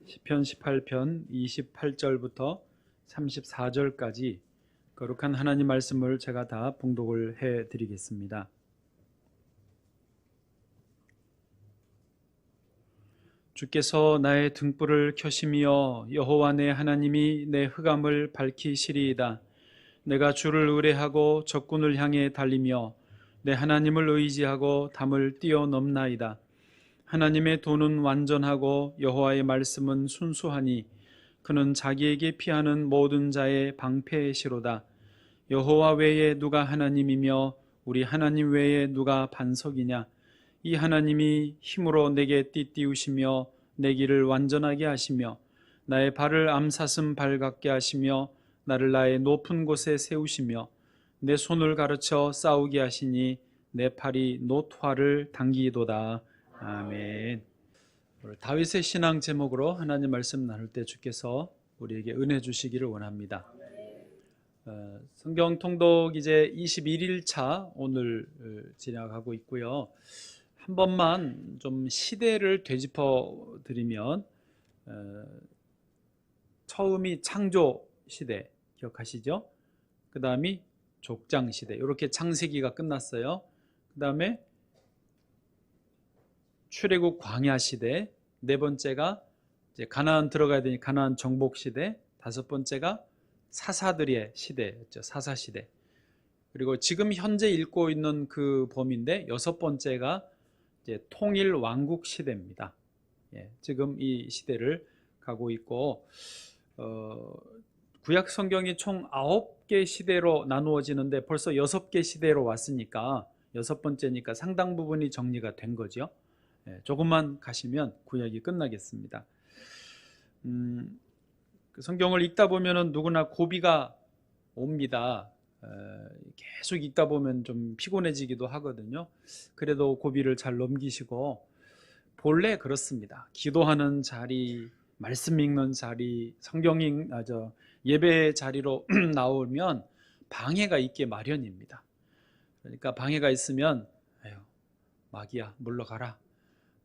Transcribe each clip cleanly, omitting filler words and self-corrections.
시편 18편 28절부터 34절까지 거룩한 하나님 말씀을 제가 다 봉독을 해 드리겠습니다. 주께서 나의 등불을 켜시며 여호와 내 하나님이 내 흑암을 밝히시리이다. 내가 주를 의뢰하고 적군을 향해 달리며 내 하나님을 의지하고 담을 뛰어넘나이다. 하나님의 도는 완전하고 여호와의 말씀은 순수하니 그는 자기에게 피하는 모든 자의 방패시로다. 여호와 외에 누가 하나님이며 우리 하나님 외에 누가 반석이냐. 이 하나님이 힘으로 내게 띠띠우시며 내 길을 완전하게 하시며 나의 발을 암사슴 발 같게 하시며 나를 나의 높은 곳에 세우시며 내 손을 가르쳐 싸우게 하시니 내 팔이 노트화를 당기도다. 아멘. 다윗의 신앙 제목으로 하나님 말씀 나눌 때 주께서 우리에게 은혜 주시기를 원합니다. 성경 통독 이제 21일차 오늘 진행하고 있고요. 한 번만 좀 시대를 되짚어 드리면 처음이 창조 시대 기억하시죠? 그 다음이 족장 시대, 이렇게 창세기가 끝났어요. 그 다음에 출애굽 광야 시대, 네 번째가 이제 가나안 들어가야 되니 가나안 정복 시대, 다섯 번째가 사사들의 시대였죠. 사사 시대. 그리고 지금 현재 읽고 있는 그 범위인데 여섯 번째가 이제 통일 왕국 시대입니다. 지금 이 시대를 가고 있고 구약 성경이 총 9개 시대로 나누어지는데 벌써 6개 시대로 왔으니까 여섯 번째니까 상당 부분이 정리가 된 거죠. 조금만 가시면 구약이 끝나겠습니다. 성경을 읽다 보면은 누구나 고비가 옵니다. 계속 읽다 보면 좀 피곤해지기도 하거든요. 그래도 고비를 잘 넘기시고, 본래 그렇습니다. 기도하는 자리, 말씀 읽는 자리, 예배 자리로 나오면 방해가 있게 마련입니다. 그러니까 방해가 있으면 마귀야 물러가라.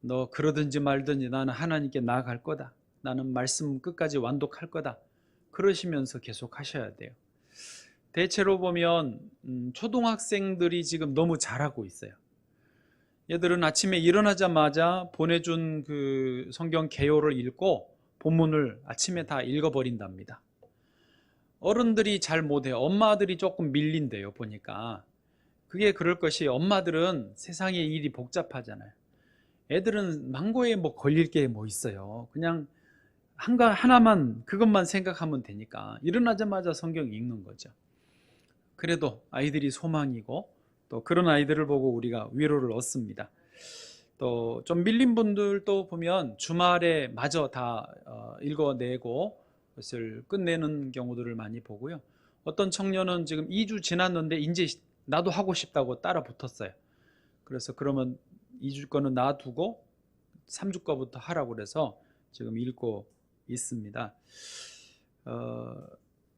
너 그러든지 말든지 나는 하나님께 나아갈 거다. 나는 말씀 끝까지 완독할 거다. 그러시면서 계속 하셔야 돼요. 대체로 보면 초등학생들이 지금 너무 잘하고 있어요. 얘들은 아침에 일어나자마자 보내준 그 성경 개요를 읽고 본문을 아침에 다 읽어버린답니다. 어른들이 잘 못해요. 엄마들이 조금 밀린대요. 보니까 그게 그럴 것이, 엄마들은 세상의 일이 복잡하잖아요. 애들은 망고에 뭐 걸릴 게 뭐 있어요. 그냥 하나만 그것만 생각하면 되니까 일어나자마자 성경 읽는 거죠. 그래도 아이들이 소망이고 또 그런 아이들을 보고 우리가 위로를 얻습니다. 또 좀 밀린 분들도 보면 주말에 마저 다 읽어내고 그것을 끝내는 경우들을 많이 보고요. 어떤 청년은 지금 2주 지났는데 이제 나도 하고 싶다고 따라 붙었어요. 그래서 그러면 2주 거는 놔두고 3주 거부터 하라고 그래서 지금 읽고 있습니다.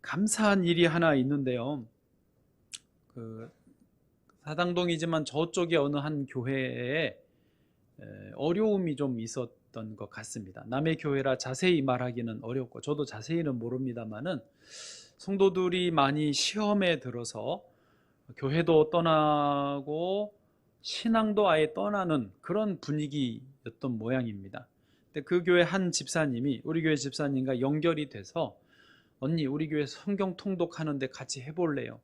감사한 일이 하나 있는데요. 사당동이지만 저쪽에 어느 한 교회에 어려움이 좀 있었던 것 같습니다. 남의 교회라 자세히 말하기는 어렵고 저도 자세히는 모릅니다만은 성도들이 많이 시험에 들어서 교회도 떠나고 신앙도 아예 떠나는 그런 분위기였던 모양입니다. 근데 그 교회 한 집사님이 우리 교회 집사님과 연결이 돼서, 언니 우리 교회 성경 통독하는데 같이 해볼래요?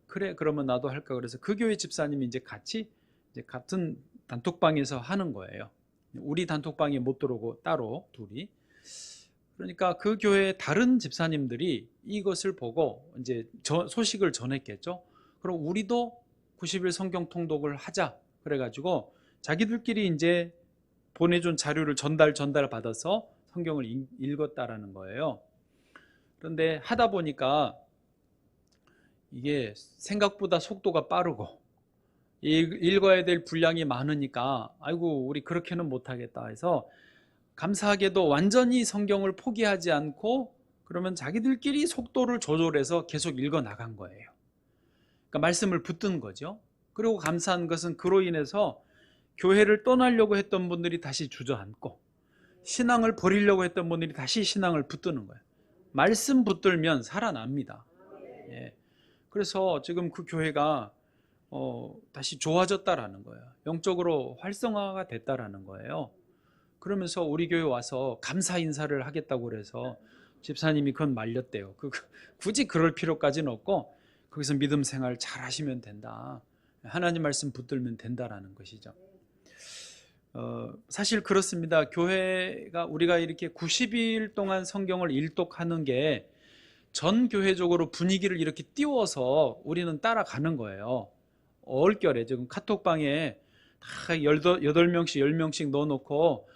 그래, 그러면 나도 할까. 그래서 그 교회 집사님이 이제 같이 같은 단톡방에서 하는 거예요. 우리 단톡방에 못 들어오고 따로 둘이. 그러니까 그 교회 다른 집사님들이 이것을 보고 이제 소식을 전했겠죠. 그럼 우리도 90일 성경 통독을 하자. 그래가지고 자기들끼리 이제 보내준 자료를 전달 받아서 성경을 읽었다라는 거예요. 그런데 하다 보니까 이게 생각보다 속도가 빠르고 읽어야 될 분량이 많으니까 아이고 우리 그렇게는 못하겠다 해서, 감사하게도 완전히 성경을 포기하지 않고 그러면 자기들끼리 속도를 조절해서 계속 읽어 나간 거예요. 그러니까 말씀을 붙든 거죠. 그리고 감사한 것은 그로 인해서 교회를 떠나려고 했던 분들이 다시 주저앉고, 신앙을 버리려고 했던 분들이 다시 신앙을 붙드는 거예요. 말씀 붙들면 살아납니다. 예. 그래서 지금 그 교회가 다시 좋아졌다라는 거예요. 영적으로 활성화가 됐다라는 거예요. 그러면서 우리 교회 와서 감사 인사를 하겠다고 그래서 집사님이 그건 말렸대요. 굳이 그럴 필요까지는 없고 거기서 믿음 생활 잘 하시면 된다. 하나님 말씀 붙들면 된다라는 것이죠. 사실 그렇습니다. 교회가 우리가 이렇게 90일 동안 성경을 일독하는 게 전 교회적으로 분위기를 이렇게 띄워서 우리는 따라가는 거예요. 얼결에 지금 카톡방에 다 8명씩 10명씩 넣어놓고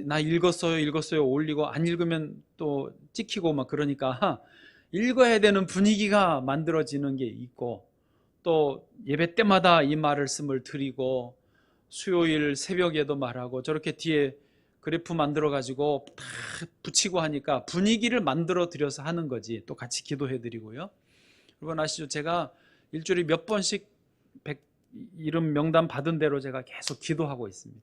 나 읽었어요 올리고 안 읽으면 또 찍히고 막 그러니까 읽어야 되는 분위기가 만들어지는 게 있고, 또 예배 때마다 이 말씀을 드리고 수요일 새벽에도 말하고 저렇게 뒤에 그래프 만들어 가지고 다 붙이고 하니까 분위기를 만들어 드려서 하는 거지. 또 같이 기도해 드리고요. 여러분 아시죠? 제가 일주일에 몇 번씩 이름 명단 받은 대로 제가 계속 기도하고 있습니다.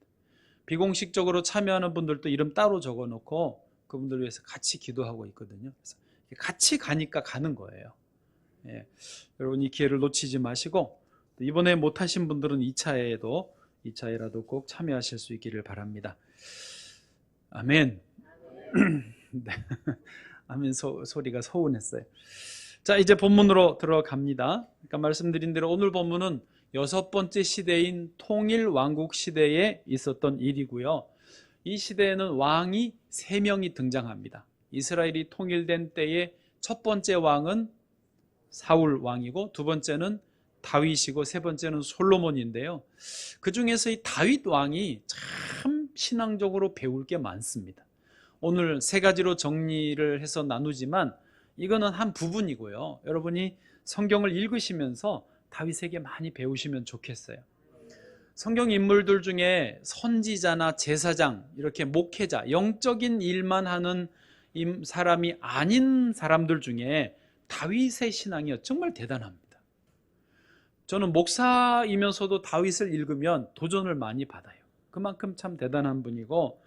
비공식적으로 참여하는 분들도 이름 따로 적어 놓고 그분들 위해서 같이 기도하고 있거든요. 그래서 같이 가니까 가는 거예요. 예. 여러분 이 기회를 놓치지 마시고, 이번에 못하신 분들은 2차에라도 꼭 참여하실 수 있기를 바랍니다. 아멘. 네. 아멘 소리가 서운했어요. 자, 이제 본문으로 들어갑니다. 그러니까 말씀드린 대로 오늘 본문은 6번째 시대인 통일왕국 시대에 있었던 일이고요. 이 시대에는 왕이 3명이 등장합니다. 이스라엘이 통일된 때의 첫 번째 왕은 사울 왕이고, 두 번째는 다윗이고, 세 번째는 솔로몬인데요. 그 중에서 이 다윗 왕이 참 신앙적으로 배울 게 많습니다. 오늘 3가지로 정리를 해서 나누지만 이거는 한 부분이고요. 여러분이 성경을 읽으시면서 다윗에게 많이 배우시면 좋겠어요. 성경 인물들 중에 선지자나 제사장, 이렇게 목회자, 영적인 일만 하는 사람이 아닌 사람들 중에 다윗의 신앙이 정말 대단합니다. 저는 목사이면서도 다윗을 읽으면 도전을 많이 받아요. 그만큼 참 대단한 분이고,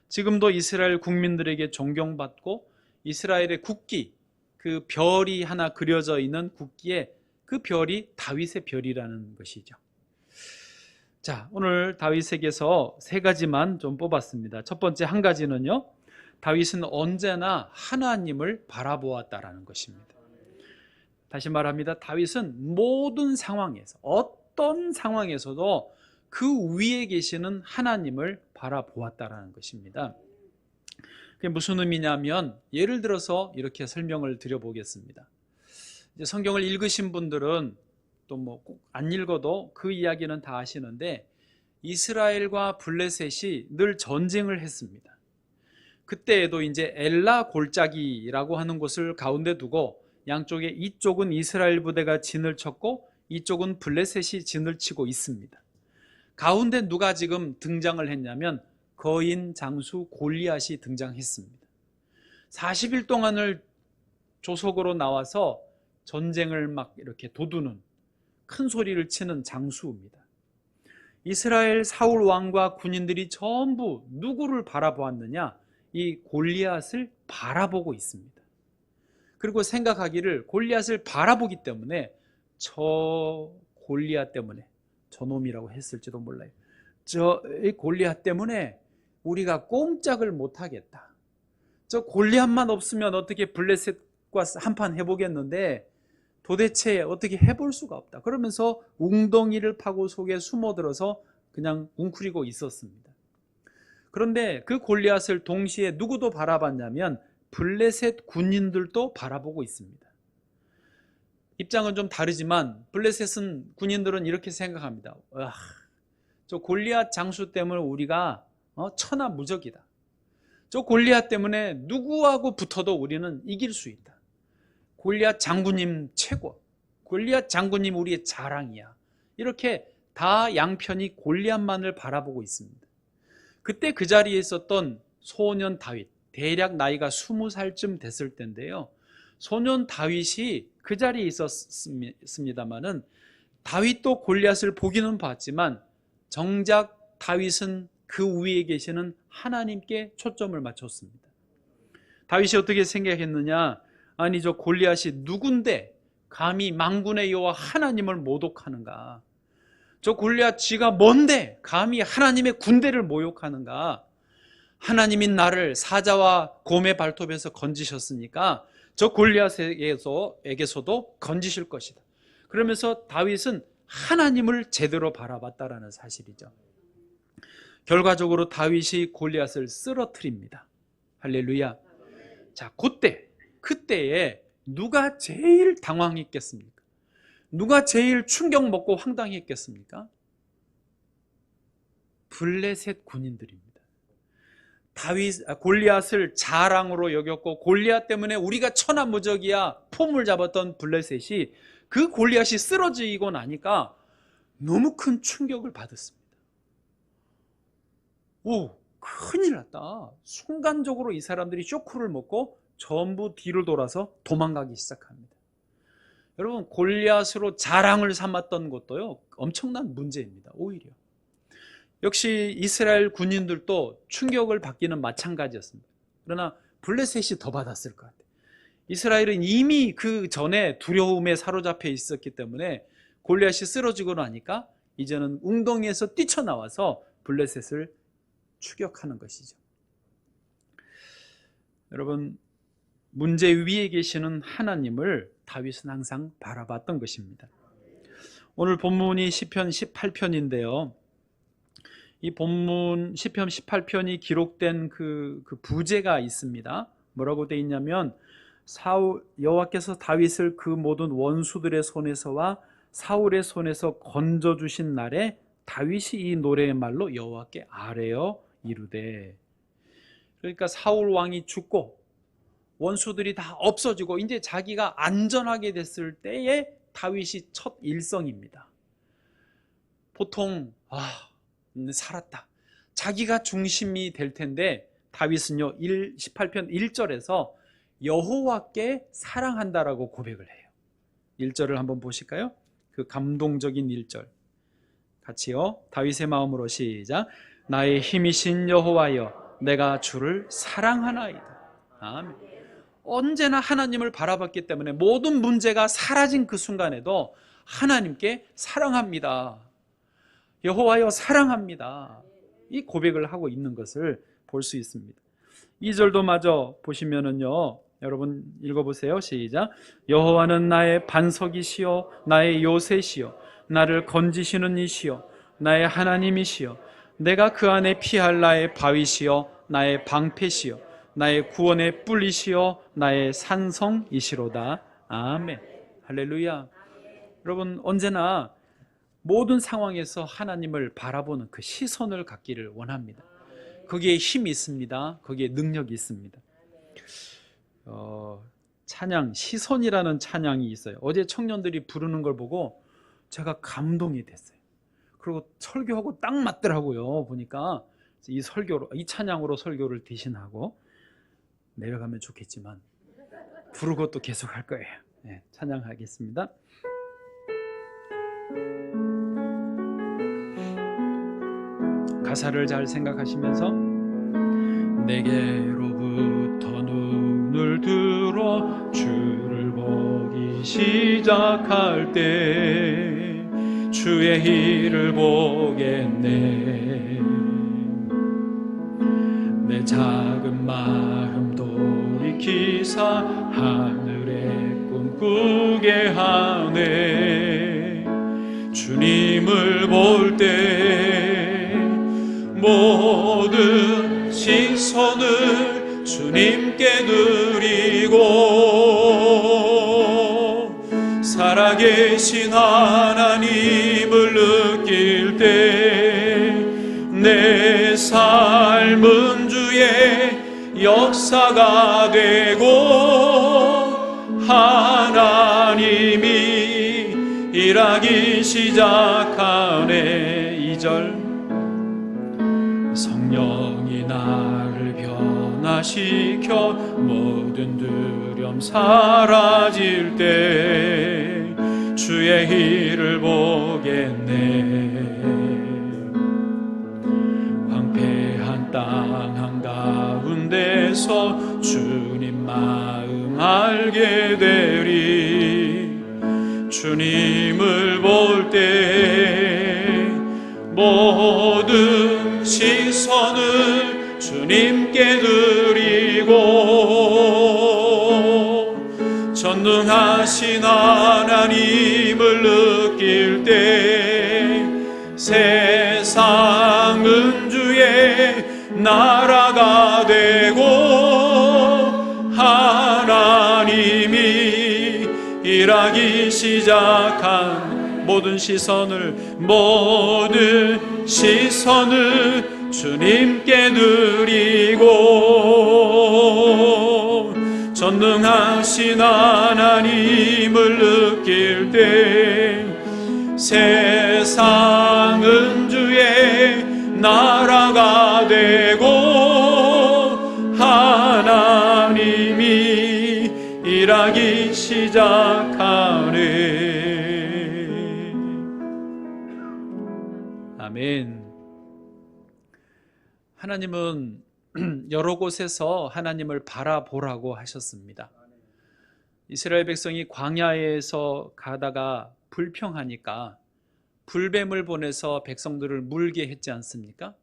지금도 이스라엘 국민들에게 존경받고, 이스라엘의 국기, 그 별이 하나 그려져 있는 국기에 그 별이 다윗의 별이라는 것이죠. 자, 오늘 다윗에게서 3가지만 좀 뽑았습니다. 첫 번째 한 가지는요, 다윗은 언제나 하나님을 바라보았다라는 것입니다. 다시 말합니다. 다윗은 모든 상황에서, 어떤 상황에서도 그 위에 계시는 하나님을 바라보았다라는 것입니다. 그게 무슨 의미냐면, 예를 들어서 이렇게 설명을 드려보겠습니다. 이제 성경을 읽으신 분들은 또 뭐 꼭 안 읽어도 그 이야기는 다 아시는데, 이스라엘과 블레셋이 늘 전쟁을 했습니다. 그때에도 이제 엘라 골짜기라고 하는 곳을 가운데 두고, 양쪽에 이쪽은 이스라엘 부대가 진을 쳤고 이쪽은 블레셋이 진을 치고 있습니다. 가운데 누가 지금 등장을 했냐면 거인 장수 골리앗이 등장했습니다. 40일 동안을 조석으로 나와서 전쟁을 막 이렇게 도두는, 큰 소리를 치는 장수입니다. 이스라엘 사울 왕과 군인들이 전부 누구를 바라보았느냐? 이 골리앗을 바라보고 있습니다. 그리고 생각하기를, 골리앗을 바라보기 때문에 저 골리앗 때문에, 저놈이라고 했을지도 몰라요. 저 골리앗 때문에 우리가 꼼짝을 못하겠다. 저 골리앗만 없으면 어떻게 블레셋과 한판 해보겠는데 도대체 어떻게 해볼 수가 없다. 그러면서 웅덩이를 파고 속에 숨어들어서 그냥 웅크리고 있었습니다. 그런데 그 골리앗을 동시에 누구도 바라봤냐면 블레셋 군인들도 바라보고 있습니다. 입장은 좀 다르지만 블레셋은 군인들은 이렇게 생각합니다. 저 골리앗 장수 때문에 우리가 천하무적이다. 저 골리앗 때문에 누구하고 붙어도 우리는 이길 수 있다. 골리앗 장군님 최고. 골리앗 장군님 우리의 자랑이야. 이렇게 다 양편이 골리앗만을 바라보고 있습니다. 그때 그 자리에 있었던 소년 다윗, 대략 나이가 20살쯤 됐을 때인데요. 소년 다윗이 그 자리에 있었습니다마는 다윗도 골리앗을 보기는 봤지만 정작 다윗은 그 위에 계시는 하나님께 초점을 맞췄습니다. 다윗이 어떻게 생각했느냐? 아니, 저 골리앗이 누군데 감히 만군의 여호와 하나님을 모독하는가? 저 골리앗 지가 뭔데 감히 하나님의 군대를 모욕하는가? 하나님인 나를 사자와 곰의 발톱에서 건지셨으니까 저 골리앗에게서도 건지실 것이다. 그러면서 다윗은 하나님을 제대로 바라봤다라는 사실이죠. 결과적으로 다윗이 골리앗을 쓰러뜨립니다. 할렐루야. 자, 그때에 누가 제일 당황했겠습니까? 누가 제일 충격 먹고 황당했겠습니까? 블레셋 군인들입니다. 골리앗을 자랑으로 여겼고 골리앗 때문에 우리가 천하무적이야 폼을 잡았던 블레셋이 그 골리앗이 쓰러지고 나니까 너무 큰 충격을 받았습니다. 오, 큰일 났다. 순간적으로 이 사람들이 쇼크를 먹고 전부 뒤를 돌아서 도망가기 시작합니다. 여러분, 골리앗으로 자랑을 삼았던 것도요, 엄청난 문제입니다. 오히려 역시 이스라엘 군인들도 충격을 받기는 마찬가지였습니다. 그러나 블레셋이 더 받았을 것 같아요. 이스라엘은 이미 그 전에 두려움에 사로잡혀 있었기 때문에 골리앗이 쓰러지고 나니까 이제는 웅덩이에서 뛰쳐나와서 블레셋을 추격하는 것이죠. 여러분, 문제 위에 계시는 하나님을 다윗은 항상 바라봤던 것입니다. 오늘 본문이 시편 18편인데요. 이 본문 시편 18편이 기록된 그 부제가 있습니다. 뭐라고 되어 있냐면 여호와께서 다윗을 그 모든 원수들의 손에서와 사울의 손에서 건져주신 날에 다윗이 이 노래의 말로 여호와께 아뢰어 이르되. 그러니까 사울 왕이 죽고 원수들이 다 없어지고 이제 자기가 안전하게 됐을 때에 다윗이 첫 일성입니다. 보통 살았다, 자기가 중심이 될 텐데 다윗은요 18편 1절에서 여호와께 사랑한다라고 고백을 해요. 1절을 한번 보실까요? 그 감동적인 1절 같이요. 다윗의 마음으로 시작. 나의 힘이신 여호와여, 내가 주를 사랑하나이다. 아멘. 언제나 하나님을 바라봤기 때문에 모든 문제가 사라진 그 순간에도 하나님께 사랑합니다. 여호와여 사랑합니다. 이 고백을 하고 있는 것을 볼 수 있습니다. 2절도 마저 보시면은요, 여러분 읽어보세요. 시작. 여호와는 나의 반석이시요 나의 요새시요 나를 건지시는 이시요 나의 하나님이시요 내가 그 안에 피할 나의 바위시요 나의 방패시요 나의 구원의 뿔이시요 나의 산성이시로다. 아멘. 할렐루야. 여러분, 언제나 모든 상황에서 하나님을 바라보는 그 시선을 갖기를 원합니다. 거기에 힘이 있습니다. 거기에 능력이 있습니다. 찬양, 시선이라는 찬양이 있어요. 어제 청년들이 부르는 걸 보고 제가 감동이 됐어요. 그리고 설교하고 딱 맞더라고요. 보니까 이 찬양으로 설교를 대신하고 내려가면 좋겠지만 부르고 또 계속 할 거예요. 네, 찬양하겠습니다. 가사를 잘 생각하시면서 내게로부터 눈을 들어 주를 보기 시작할 때 주의 일을 보겠네. 내 작은 마음 돌이키사 하늘의 꿈 꾸게 하네. 주님을 볼 때 모든 시선을 주님께 드리고 살아계신 하나님을 느낄 때 내 삶은 주의 역사가 되고 하나님이 일하기 시작하네. 2절 성령이 나를 변화시켜 모든 두려움 사라질 때 주의 일을 보겠네. 땅 한가운데서 주님 마음 알게 되리. 주님을 볼 때 모든 시선을 주님께 드리고 전능하신 하나님을 느낄 때 세상은 주의 나라가 되고 하나님이 일하기 시작한 모든 시선을 주님께 드리고 전능하신 하나님을 느낄 때 세상은 주의 나라가 되고 하나님이 일하기 시작하네. 아멘. 하나님은 여러 곳에서 하나님을 바라보라고 하셨습니다. 이스라엘 백성이 광야에서 가다가 불평하니까 불뱀을 보내서 백성들을 물게 했지 않습니까?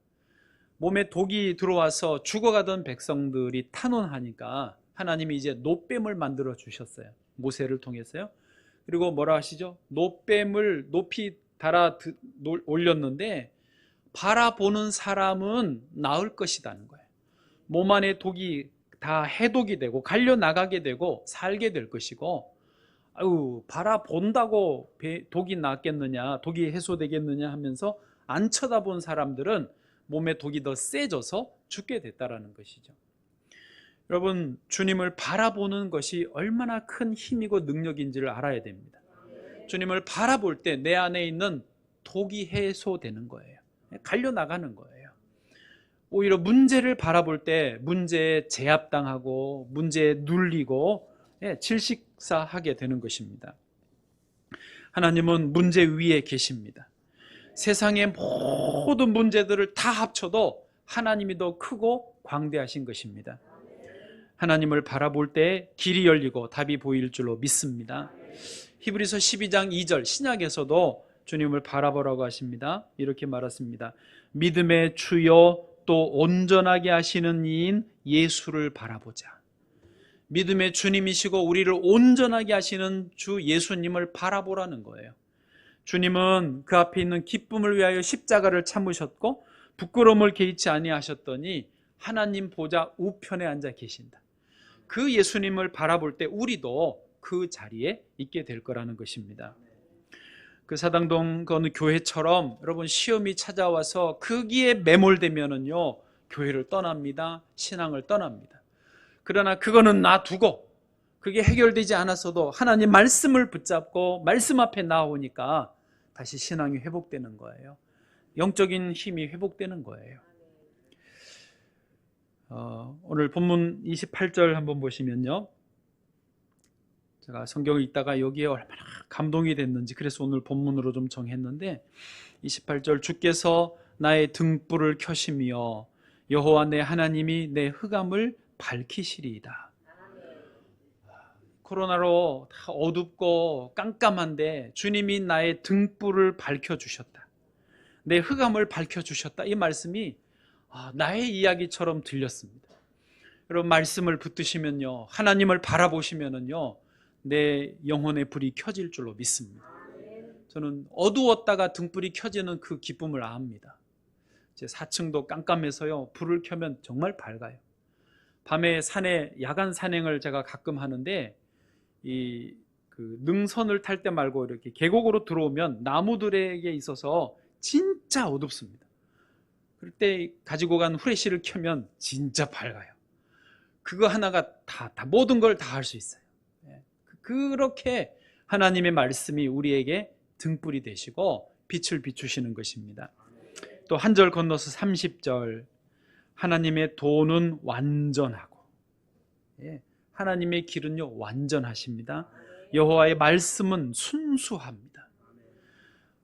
몸에 독이 들어와서 죽어가던 백성들이 탄원하니까 하나님이 이제 놋뱀을 만들어 주셨어요. 모세를 통해서요. 그리고 뭐라 하시죠? 놋뱀을 높이 달아 올렸는데 바라보는 사람은 나을 것이라는 거예요. 몸 안에 독이 다 해독이 되고 갈려 나가게 되고 살게 될 것이고, 아유 바라본다고 독이 낫겠느냐, 독이 해소되겠느냐 하면서 안 쳐다본 사람들은 몸에 독이 더 세져서 죽게 됐다라는 것이죠. 여러분, 주님을 바라보는 것이 얼마나 큰 힘이고 능력인지를 알아야 됩니다. 주님을 바라볼 때 내 안에 있는 독이 해소되는 거예요. 갈려 나가는 거예요. 오히려 문제를 바라볼 때 문제에 제압당하고 문제에 눌리고 질식사하게 되는 것입니다. 하나님은 문제 위에 계십니다. 세상의 모든 문제들을 다 합쳐도 하나님이 더 크고 광대하신 것입니다. 하나님을 바라볼 때 길이 열리고 답이 보일 줄로 믿습니다. 히브리서 12장 2절 신약에서도 주님을 바라보라고 하십니다. 이렇게 말했습니다. 믿음의 주요 또 온전하게 하시는 이인 예수를 바라보자. 믿음의 주님이시고 우리를 온전하게 하시는 주 예수님을 바라보라는 거예요. 주님은 그 앞에 있는 기쁨을 위하여 십자가를 참으셨고 부끄러움을 개의치 아니하셨더니 하나님 보좌 우편에 앉아 계신다. 그 예수님을 바라볼 때 우리도 그 자리에 있게 될 거라는 것입니다. 그 사당동 그 어느 교회처럼 여러분 시험이 찾아와서 거기에 매몰되면은요 교회를 떠납니다. 신앙을 떠납니다. 그러나 그거는 놔두고 그게 해결되지 않았어도 하나님 말씀을 붙잡고 말씀 앞에 나오니까 다시 신앙이 회복되는 거예요. 영적인 힘이 회복되는 거예요. 오늘 본문 28절 한번 보시면요, 제가 성경을 읽다가 여기에 얼마나 감동이 됐는지 그래서 오늘 본문으로 좀 정했는데, 28절 주께서 나의 등불을 켜시며 여호와 내 하나님이 내 흑암을 밝히시리이다. 코로나로 다 어둡고 깜깜한데 주님이 나의 등불을 밝혀주셨다. 내 흑암을 밝혀주셨다. 이 말씀이 나의 이야기처럼 들렸습니다. 여러분, 말씀을 붙드시면요, 하나님을 바라보시면은요, 내 영혼의 불이 켜질 줄로 믿습니다. 저는 어두웠다가 등불이 켜지는 그 기쁨을 압니다. 제 4층도 깜깜해서요, 불을 켜면 정말 밝아요. 밤에 산에 야간 산행을 제가 가끔 하는데 그 능선을 탈 때 말고 이렇게 계곡으로 들어오면 나무들에게 있어서 진짜 어둡습니다. 그럴 때 가지고 간 후레쉬를 켜면 진짜 밝아요. 그거 하나가 다 모든 걸 다 할 수 있어요. 그렇게 하나님의 말씀이 우리에게 등불이 되시고 빛을 비추시는 것입니다. 또 한 절 건너서 30절, 하나님의 도는 완전하고, 하나님의 길은요 완전하십니다. 여호와의 말씀은 순수합니다.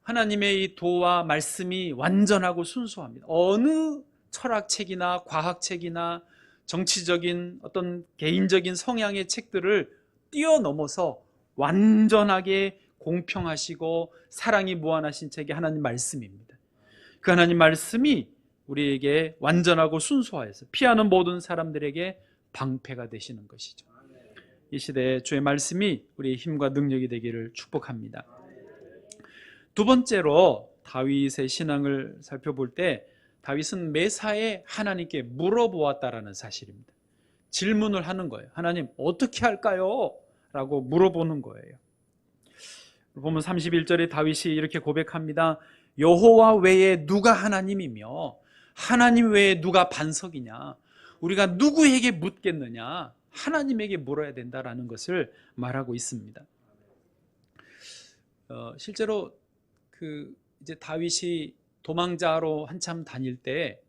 하나님의 이 도와 말씀이 완전하고 순수합니다. 어느 철학책이나 과학책이나 정치적인 어떤 개인적인 성향의 책들을 뛰어넘어서 완전하게 공평하시고 사랑이 무한하신 책이 하나님 말씀입니다. 그 하나님 말씀이 우리에게 완전하고 순수하여서 피하는 모든 사람들에게 방패가 되시는 것이죠. 이 시대에 주의 말씀이 우리의 힘과 능력이 되기를 축복합니다. 두 번째로 다윗의 신앙을 살펴볼 때 다윗은 매사에 하나님께 물어보았다라는 사실입니다. 질문을 하는 거예요. 하나님 어떻게 할까요? 라고 물어보는 거예요. 보면 31절에 다윗이 이렇게 고백합니다. 여호와 외에 누가 하나님이며 하나님 외에 누가 반석이냐? 우리가 누구에게 묻겠느냐? 하나님에게 물어야 된다라는 것을 말하고 있습니다. 실제로 이제 다윗이 도망자로 한참 다닐 때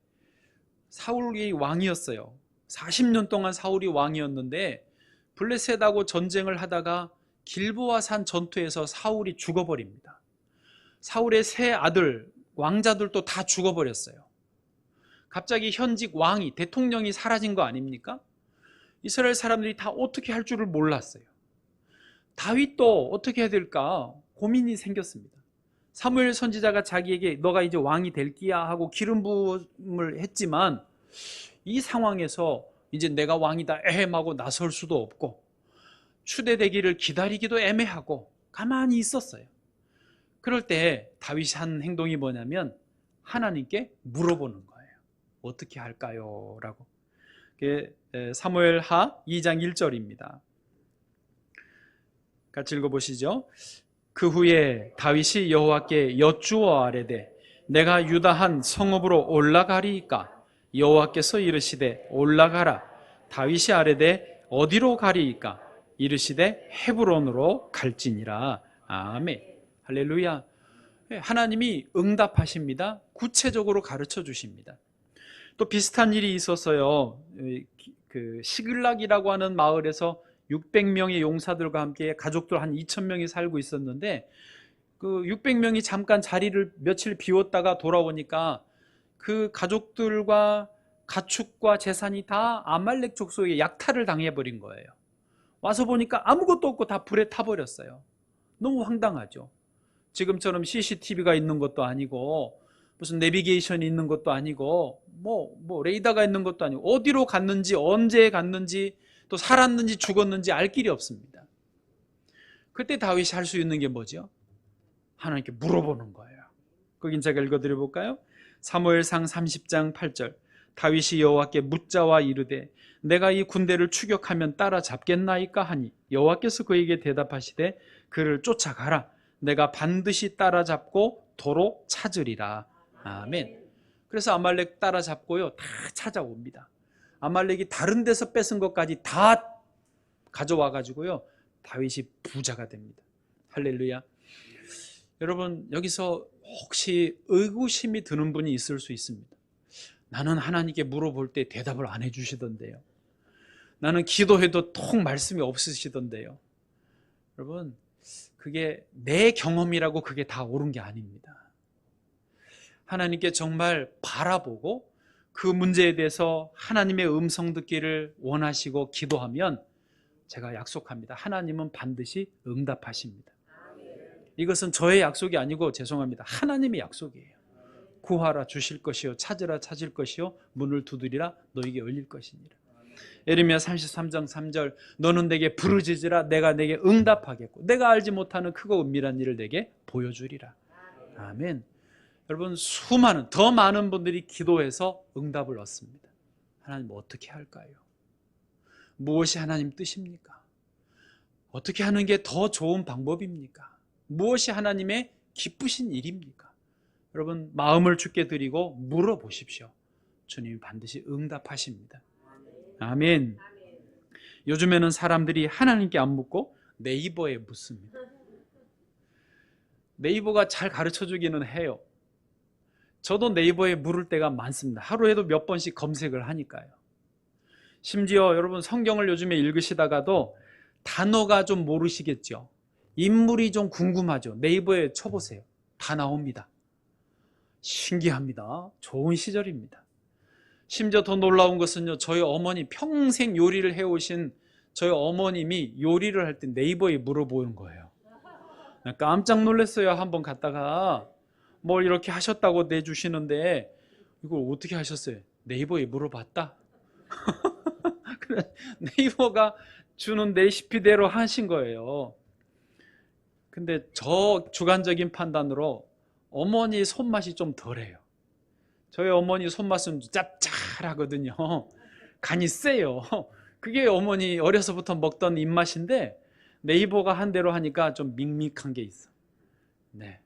사울이 왕이었어요. 40년 동안 사울이 왕이었는데 블레셋하고 전쟁을 하다가 길보아 산 전투에서 사울이 죽어버립니다. 사울의 세 아들, 왕자들도 다 죽어버렸어요. 갑자기 현직 왕이, 대통령이 사라진 거 아닙니까? 이스라엘 사람들이 다 어떻게 할 줄을 몰랐어요. 다윗도 어떻게 해야 될까 고민이 생겼습니다. 사무엘 선지자가 자기에게 너가 이제 왕이 될 기야 하고 기름 부음을 했지만 이 상황에서 이제 내가 왕이다 에헴하고 나설 수도 없고 추대되기를 기다리기도 애매하고 가만히 있었어요. 그럴 때 다윗이 한 행동이 뭐냐면 하나님께 물어보는 거예요. 어떻게 할까요? 라고. 그게 사무엘하 2장 1절입니다. 같이 읽어보시죠. 그 후에 다윗이 여호와께 여쭈어 아뢰되 내가 유다 한 성읍으로 올라가리이까? 여호와께서 이르시되 올라가라. 다윗이 아뢰되 어디로 가리이까? 이르시되 헤브론으로 갈지니라. 아멘. 할렐루야. 하나님이 응답하십니다. 구체적으로 가르쳐 주십니다. 또 비슷한 일이 있었어요. 그 시글락이라고 하는 마을에서 600명의 용사들과 함께 가족들 한 2,000명이 살고 있었는데 그 600명이 잠깐 자리를 며칠 비웠다가 돌아오니까 그 가족들과 가축과 재산이 다 아말렉 족속에 약탈을 당해버린 거예요. 와서 보니까 아무것도 없고 다 불에 타버렸어요. 너무 황당하죠. 지금처럼 CCTV가 있는 것도 아니고 무슨 내비게이션이 있는 것도 아니고 뭐 레이더가 있는 것도 아니고 어디로 갔는지 언제 갔는지 또 살았는지 죽었는지 알 길이 없습니다. 그때 다윗이 할 수 있는 게 뭐죠? 하나님께 물어보는 거예요. 거긴 제가 읽어드려 볼까요? 사무엘상 30장 8절 다윗이 여호와께 묻자와 이르되 내가 이 군대를 추격하면 따라잡겠나이까 하니 여호와께서 그에게 대답하시되 그를 쫓아가라. 내가 반드시 따라잡고 도로 찾으리라. 아멘. 그래서 아말렉 따라잡고요 다 찾아옵니다. 아말렉이 다른 데서 뺏은 것까지 다 가져와 가지고요 다윗이 부자가 됩니다. 할렐루야. 여러분 여기서 혹시 의구심이 드는 분이 있을 수 있습니다. 나는 하나님께 물어볼 때 대답을 안 해주시던데요. 나는 기도해도 통 말씀이 없으시던데요. 여러분 그게 내 경험이라고 그게 다 옳은 게 아닙니다. 하나님께 정말 바라보고 그 문제에 대해서 하나님의 음성 듣기를 원하시고 기도하면 제가 약속합니다. 하나님은 반드시 응답하십니다. 이것은 저의 약속이 아니고 죄송합니다. 하나님의 약속이에요. 구하라 주실 것이요 찾으라 찾을 것이요 문을 두드리라 너에게 열릴 것이니라. 예레미야 33장 3절 너는 내게 부르짖으라 내가 내게 응답하겠고 내가 알지 못하는 크고 은밀한 일을 내게 보여주리라. 아멘. 여러분 수많은 더 많은 분들이 기도해서 응답을 얻습니다. 하나님 어떻게 할까요? 무엇이 하나님 뜻입니까? 어떻게 하는 게 더 좋은 방법입니까? 무엇이 하나님의 기쁘신 일입니까? 여러분 마음을 주께 드리고 물어보십시오. 주님이 반드시 응답하십니다. 아멘. 요즘에는 사람들이 하나님께 안 묻고 네이버에 묻습니다. 네이버가 잘 가르쳐 주기는 해요. 저도 네이버에 물을 때가 많습니다. 하루에도 몇 번씩 검색을 하니까요. 심지어 여러분 성경을 요즘에 읽으시다가도 단어가 좀 모르시겠죠. 인물이 좀 궁금하죠. 네이버에 쳐보세요. 다 나옵니다. 신기합니다. 좋은 시절입니다. 심지어 더 놀라운 것은요, 저희 어머니 평생 요리를 해오신 저희 어머님이 요리를 할 때 네이버에 물어보는 거예요. 깜짝 놀랐어요. 한번 갔다가 뭘 이렇게 하셨다고 내주시는데 이걸 어떻게 하셨어요? 네이버에 물어봤다. 그래, 네이버가 주는 레시피대로 하신 거예요. 근데 저 주관적인 판단으로 어머니 손맛이 좀 덜해요. 저희 어머니 손맛은 짭짤하거든요. 간이 세요. 그게 어머니 어려서부터 먹던 입맛인데 네이버가 한 대로 하니까 좀 밍밍한 게 있어. 네.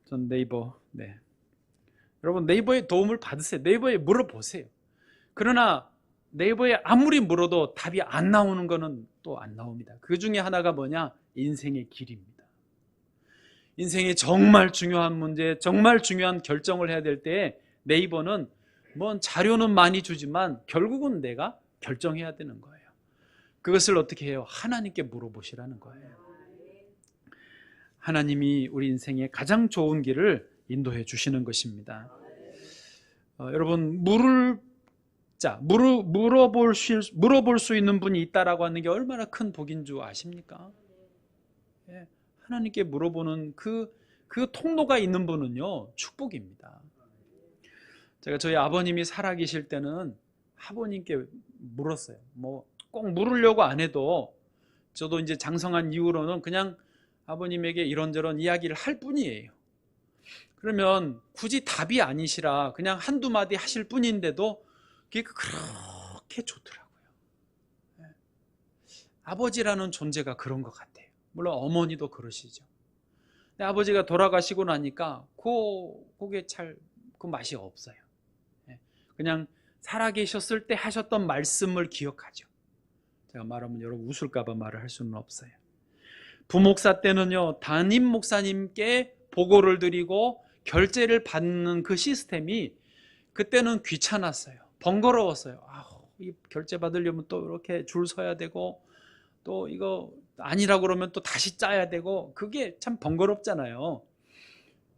전 네이버, 네. 여러분 네이버의 도움을 받으세요. 네이버에 물어보세요. 그러나 네이버에 아무리 물어도 답이 안 나오는 거는 또 안 나옵니다. 그 중에 하나가 뭐냐? 인생의 길입니다. 인생이 정말 중요한 문제, 정말 중요한 결정을 해야 될 때 네이버는 뭔 자료는 많이 주지만 결국은 내가 결정해야 되는 거예요. 그것을 어떻게 해요? 하나님께 물어보시라는 거예요. 하나님이 우리 인생의 가장 좋은 길을 인도해 주시는 것입니다. 여러분 물어볼 수 있는 분이 있다라고 하는 게 얼마나 큰 복인 줄 아십니까? 예, 하나님께 물어보는 그 통로가 있는 분은요, 축복입니다. 제가 저희 아버님이 살아계실 때는 아버님께 물었어요. 뭐 꼭 물으려고 안 해도 저도 이제 장성한 이후로는 그냥 아버님에게 이런저런 이야기를 할 뿐이에요. 그러면 굳이 답이 아니시라 그냥 한두 마디 하실 뿐인데도 그게 그렇게 좋더라고요. 네. 아버지라는 존재가 그런 것 같아요. 물론 어머니도 그러시죠. 근데 아버지가 돌아가시고 나니까 그게 잘 그 맛이 없어요. 네. 그냥 살아계셨을 때 하셨던 말씀을 기억하죠. 제가 말하면 여러분 웃을까봐 말을 할 수는 없어요. 부목사 때는요, 담임 목사님께 보고를 드리고 결제를 받는 그 시스템이 그때는 귀찮았어요. 번거로웠어요. 이 결제 받으려면 또 이렇게 줄 서야 되고 또 이거 아니라고 그러면 또 다시 짜야 되고 그게 참 번거롭잖아요.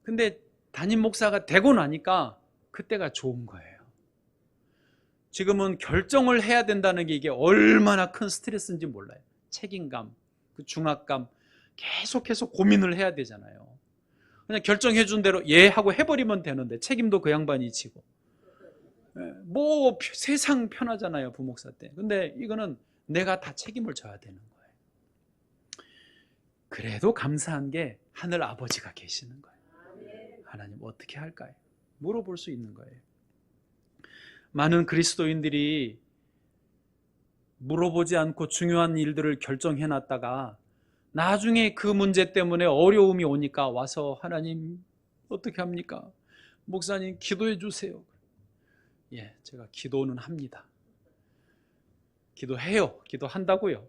근데 담임 목사가 되고 나니까 그때가 좋은 거예요. 지금은 결정을 해야 된다는 게 이게 얼마나 큰 스트레스인지 몰라요. 책임감, 그 중압감, 계속해서 고민을 해야 되잖아요. 그냥 결정해 준 대로 예 하고 해버리면 되는데 책임도 그 양반이 지고. 뭐 세상 편하잖아요, 부목사 때. 근데 이거는 내가 다 책임을 져야 되는 거예요. 그래도 감사한 게 하늘 아버지가 계시는 거예요. 하나님 어떻게 할까요? 물어볼 수 있는 거예요. 많은 그리스도인들이 물어보지 않고 중요한 일들을 결정해 놨다가 나중에 그 문제 때문에 어려움이 오니까 와서 하나님 어떻게 합니까? 목사님 기도해 주세요. 예, 제가 기도는 합니다. 기도해요. 기도한다고요.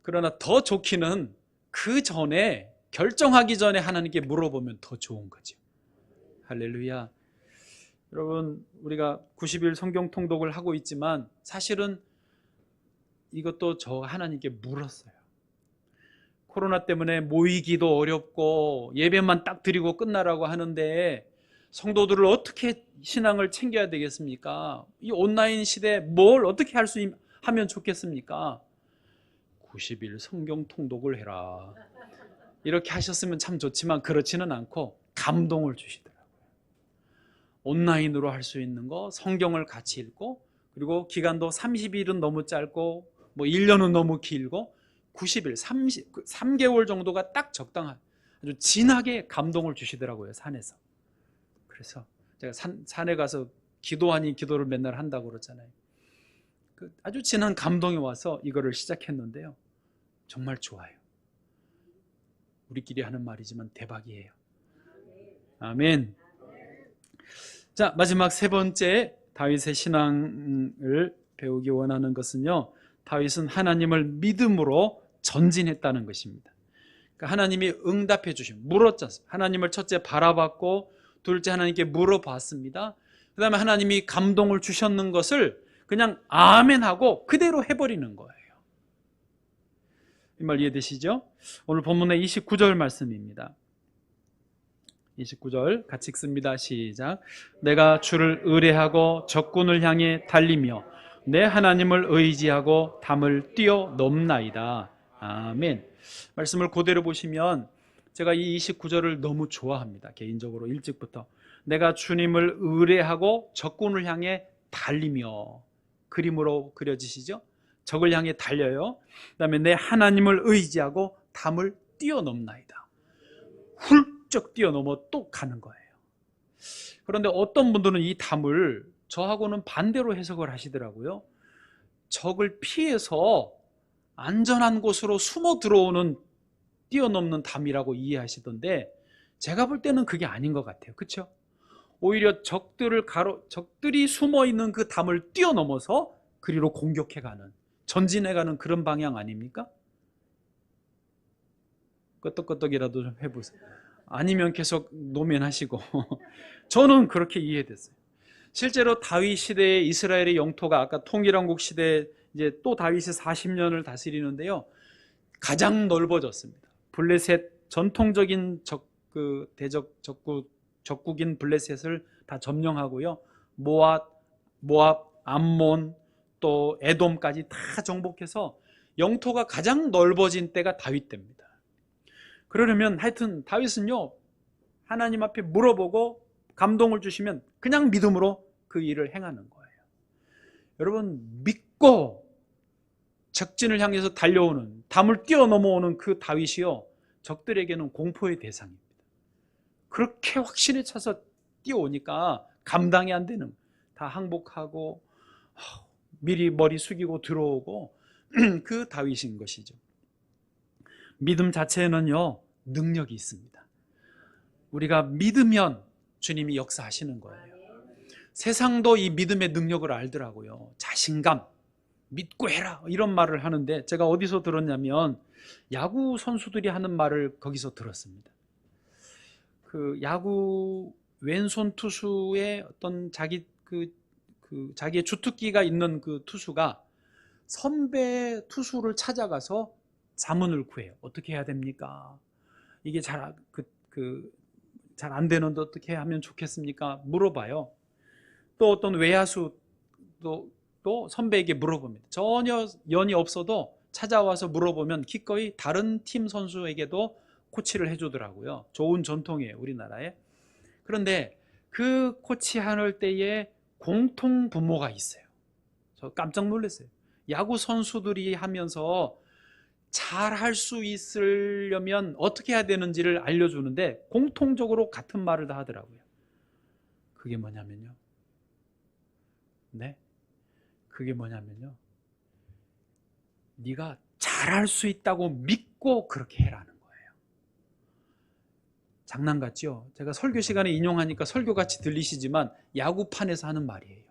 그러나 더 좋기는 그 전에 결정하기 전에 하나님께 물어보면 더 좋은 거죠. 할렐루야. 여러분 우리가 90일 성경 통독을 하고 있지만 사실은 이것도 저 하나님께 물었어요. 코로나 때문에 모이기도 어렵고 예배만 딱 드리고 끝나라고 하는데 성도들을 어떻게 신앙을 챙겨야 되겠습니까? 이 온라인 시대에 뭘 어떻게 하면 좋겠습니까? 90일 성경 통독을 해라. 이렇게 하셨으면 참 좋지만 그렇지는 않고 감동을 주시더라고요. 온라인으로 할 수 있는 거 성경을 같이 읽고 그리고 기간도 30일은 너무 짧고 뭐 1년은 너무 길고 90일, 3개월 정도가 딱 적당한 아주 진하게 감동을 주시더라고요, 산에서. 그래서 제가 산에 가서 기도 아닌 기도를 맨날 한다고 그러잖아요. 아주 진한 감동이 와서 이거를 시작했는데요. 정말 좋아요. 우리끼리 하는 말이지만 대박이에요. 아멘. 자, 마지막 세 번째 다윗의 신앙을 배우기 원하는 것은요, 다윗은 하나님을 믿음으로 전진했다는 것입니다. 그러니까 하나님이 응답해 주신, 물었잖아요. 하나님을 첫째 바라봤고 둘째 하나님께 물어봤습니다. 그 다음에 하나님이 감동을 주셨는 것을 그냥 아멘하고 그대로 해버리는 거예요. 이 말 이해되시죠? 오늘 본문의 29절 말씀입니다. 29절 같이 읽습니다. 시작. 내가 주를 의뢰하고 적군을 향해 달리며 내 하나님을 의지하고 담을 뛰어넘나이다. 아멘. 말씀을 그대로 보시면 제가 이 29절을 너무 좋아합니다. 개인적으로 일찍부터. 내가 주님을 의뢰하고 적군을 향해 달리며, 그림으로 그려지시죠? 적을 향해 달려요. 그 다음에 내 하나님을 의지하고 담을 뛰어넘나이다. 훌쩍 뛰어넘어 또 가는 거예요. 그런데 어떤 분들은 이 담을 저하고는 반대로 해석을 하시더라고요. 적을 피해서 안전한 곳으로 숨어 들어오는, 뛰어넘는 담이라고 이해하시던데, 제가 볼 때는 그게 아닌 것 같아요. 그렇죠? 오히려 적들이 숨어 있는 그 담을 뛰어넘어서 그리로 공격해가는, 전진해가는 그런 방향 아닙니까? 끄떡끄떡이라도 좀 해보세요. 아니면 계속 노면하시고. 저는 그렇게 이해됐어요. 실제로 다윗 시대에 이스라엘의 영토가, 아까 통일왕국 시대에 이제 또 다윗이 40년을 다스리는데요, 가장 넓어졌습니다. 블레셋, 전통적인 적국인 블레셋을 다 점령하고요, 모압, 암몬, 또 에돔까지 다 정복해서 영토가 가장 넓어진 때가 다윗 때입니다. 그러려면 하여튼 다윗은요, 하나님 앞에 물어보고 감동을 주시면 그냥 믿음으로 그 일을 행하는 거예요. 여러분, 믿고 적진을 향해서 달려오는, 담을 뛰어넘어오는 그 다윗이요, 적들에게는 공포의 대상입니다. 그렇게 확신에 차서 뛰어오니까 감당이 안 되는, 다 항복하고 미리 머리 숙이고 들어오고 그 다윗인 것이죠. 믿음 자체에는요, 능력이 있습니다. 우리가 믿으면 주님이 역사하시는 거예요. 세상도 이 믿음의 능력을 알더라고요. 자신감, 믿고 해라, 이런 말을 하는데, 제가 어디서 들었냐면 야구 선수들이 하는 말을 거기서 들었습니다. 그 야구 왼손 투수의 어떤 자기의 주특기가 있는 그 투수가 선배 투수를 찾아가서 자문을 구해요. 어떻게 해야 됩니까? 이게 잘 안 되는데 어떻게 하면 좋겠습니까? 물어봐요. 또 어떤 외야수 또 선배에게 물어봅니다. 전혀 연이 없어도 찾아와서 물어보면 기꺼이 다른 팀 선수에게도 코치를 해주더라고요. 좋은 전통이에요, 우리나라에. 그런데 그 코치할 때에 공통 분모가 있어요. 저 깜짝 놀랐어요. 야구 선수들이 하면서 잘 할 수 있으려면 어떻게 해야 되는지를 알려주는데 공통적으로 같은 말을 다 하더라고요. 그게 뭐냐면요. 그게 뭐냐면요. 네가 잘할 수 있다고 믿고 그렇게 해라는 거예요. 장난 같죠? 제가 설교 시간에 인용하니까 설교같이 들리시지만 야구판에서 하는 말이에요.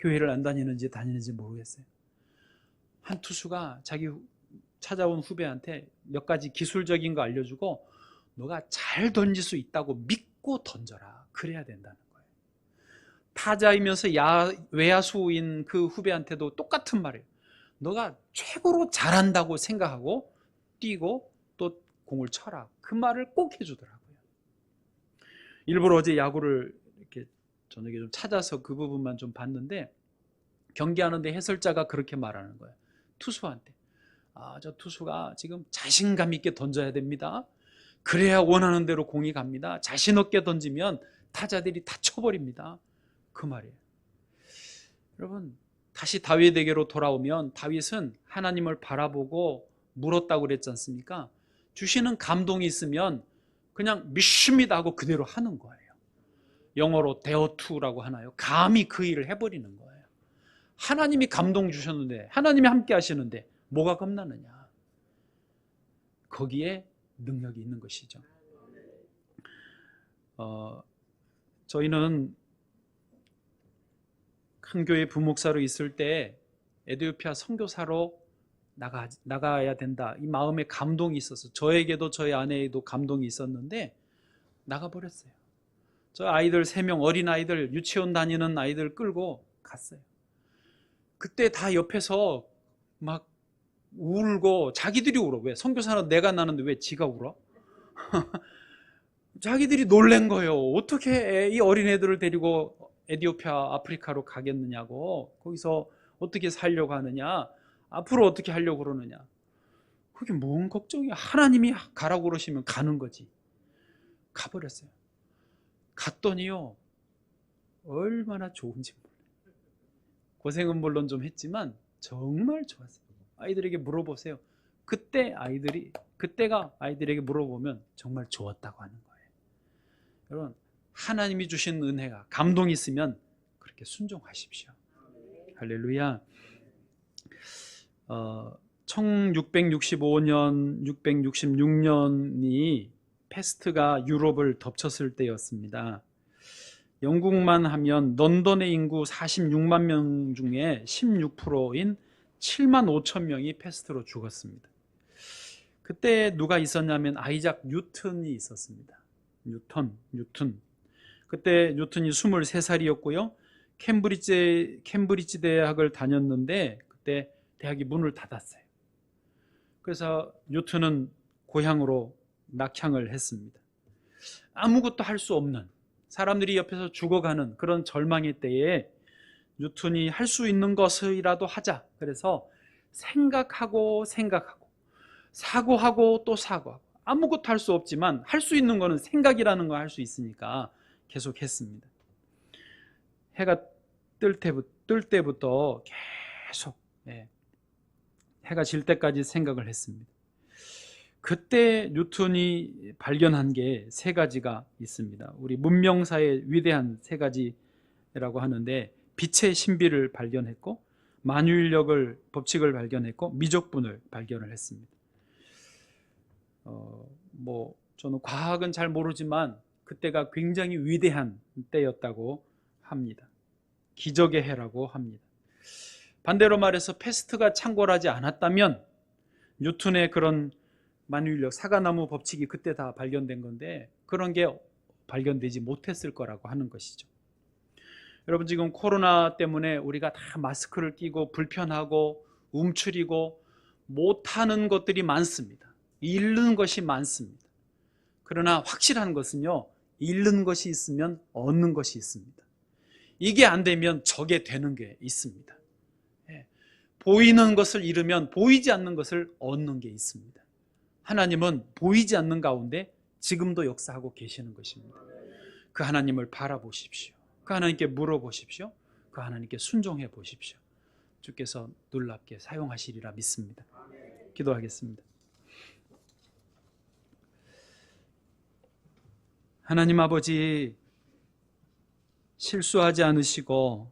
교회를 안 다니는지 다니는지 모르겠어요. 한 투수가 자기 찾아온 후배한테 몇 가지 기술적인 거 알려주고, 너가 잘 던질 수 있다고 믿고 던져라. 그래야 된다는 거예요. 타자이면서 외야수인 그 후배한테도 똑같은 말이에요. 너가 최고로 잘한다고 생각하고 뛰고 또 공을 쳐라. 그 말을 꼭 해주더라고요. 일부러 어제 야구를 이렇게 저녁에 좀 찾아서 그 부분만 좀 봤는데, 경기하는데 해설자가 그렇게 말하는 거예요. 투수한테. 저 투수가 지금 자신감 있게 던져야 됩니다. 그래야 원하는 대로 공이 갑니다. 자신 없게 던지면 타자들이 다 쳐버립니다. 그 말이에요. 여러분, 다시 다윗에게로 돌아오면 다윗은 하나님을 바라보고 물었다고 그랬지 않습니까? 주시는 감동이 있으면 그냥 믿습니다 하고 그대로 하는 거예요. 영어로 데어투라고 하나요? 감히 그 일을 해버리는 거예요. 하나님이 감동 주셨는데, 하나님이 함께 하시는데 뭐가 겁나느냐? 거기에 능력이 있는 것이죠. 저희는 큰 교회 부목사로 있을 때 에티오피아 선교사로 나가야 된다, 이 마음에 감동이 있어서, 저에게도 저희 아내에도 감동이 있었는데 나가버렸어요. 저 아이들 3명, 어린아이들, 유치원 다니는 아이들 끌고 갔어요. 그때 다 옆에서 막 울고, 자기들이 울어. 왜? 선교사는 내가 나는데 왜 지가 울어? 자기들이 놀란 거예요. 어떻게 이 어린애들을 데리고 에티오피아, 아프리카로 가겠느냐고. 거기서 어떻게 살려고 하느냐. 앞으로 어떻게 하려고 그러느냐. 그게 뭔 걱정이야. 하나님이 가라고 그러시면 가는 거지. 가버렸어요. 갔더니요, 얼마나 좋은지 몰라요. 고생은 물론 좀 했지만 정말 좋았어요. 아이들에게 물어보세요. 그때가 아이들에게 물어보면 정말 좋았다고 하는 거예요. 여러분, 하나님이 주신 은혜가, 감동이 있으면 그렇게 순종하십시오. 할렐루야. 1665년, 666년이 패스트가 유럽을 덮쳤을 때였습니다. 영국만 하면 런던의 인구 46만 명 중에 16%인 7만 5천 명이 패스트로 죽었습니다. 그때 누가 있었냐면 아이작 뉴턴이 있었습니다. 뉴턴. 그때 뉴턴이 23살이었고요. 캠브리지 대학을 다녔는데 그때 대학이 문을 닫았어요. 그래서 뉴턴은 고향으로 낙향을 했습니다. 아무것도 할 수 없는, 사람들이 옆에서 죽어가는 그런 절망의 때에 뉴턴이 할 수 있는 것이라도 하자. 그래서 생각하고 사고하고 또 사고하고, 아무것도 할 수 없지만 할 수 있는 거는 생각이라는 거 할 수 있으니까 계속 했습니다. 해가 뜰 때부터 계속 해가 질 때까지 생각을 했습니다. 그때 뉴턴이 발견한 게 세 가지가 있습니다. 우리 문명사의 위대한 세 가지라고 하는데, 빛의 신비를 발견했고, 만유인력을 법칙을 발견했고, 미적분을 발견을 했습니다. 저는 과학은 잘 모르지만 그때가 굉장히 위대한 때였다고 합니다. 기적의 해라고 합니다. 반대로 말해서 패스트가 창궐하지 않았다면 뉴턴의 그런 만유인력, 사과나무 법칙이 그때 다 발견된 건데 그런 게 발견되지 못했을 거라고 하는 것이죠. 여러분, 지금 코로나 때문에 우리가 다 마스크를 끼고 불편하고 움츠리고 못하는 것들이 많습니다. 잃는 것이 많습니다. 그러나 확실한 것은요, 잃는 것이 있으면 얻는 것이 있습니다. 이게 안 되면 저게 되는 게 있습니다. 보이는 것을 잃으면 보이지 않는 것을 얻는 게 있습니다. 하나님은 보이지 않는 가운데 지금도 역사하고 계시는 것입니다. 그 하나님을 바라보십시오. 그 하나님께 물어보십시오. 그 하나님께 순종해 보십시오. 주께서 놀랍게 사용하시리라 믿습니다. 기도하겠습니다. 하나님 아버지, 실수하지 않으시고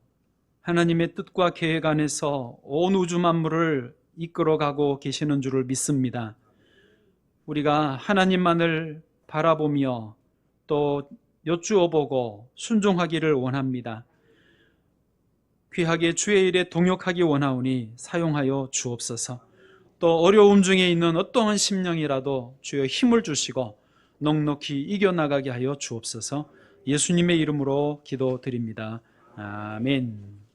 하나님의 뜻과 계획 안에서 온 우주 만물을 이끌어가고 계시는 줄을 믿습니다. 우리가 하나님만을 바라보며 또 여쭈어보고 순종하기를 원합니다. 귀하게 주의 일에 동역하기 원하오니 사용하여 주옵소서. 또 어려움 중에 있는 어떠한 심령이라도 주여 힘을 주시고 넉넉히 이겨나가게 하여 주옵소서. 예수님의 이름으로 기도드립니다. 아멘.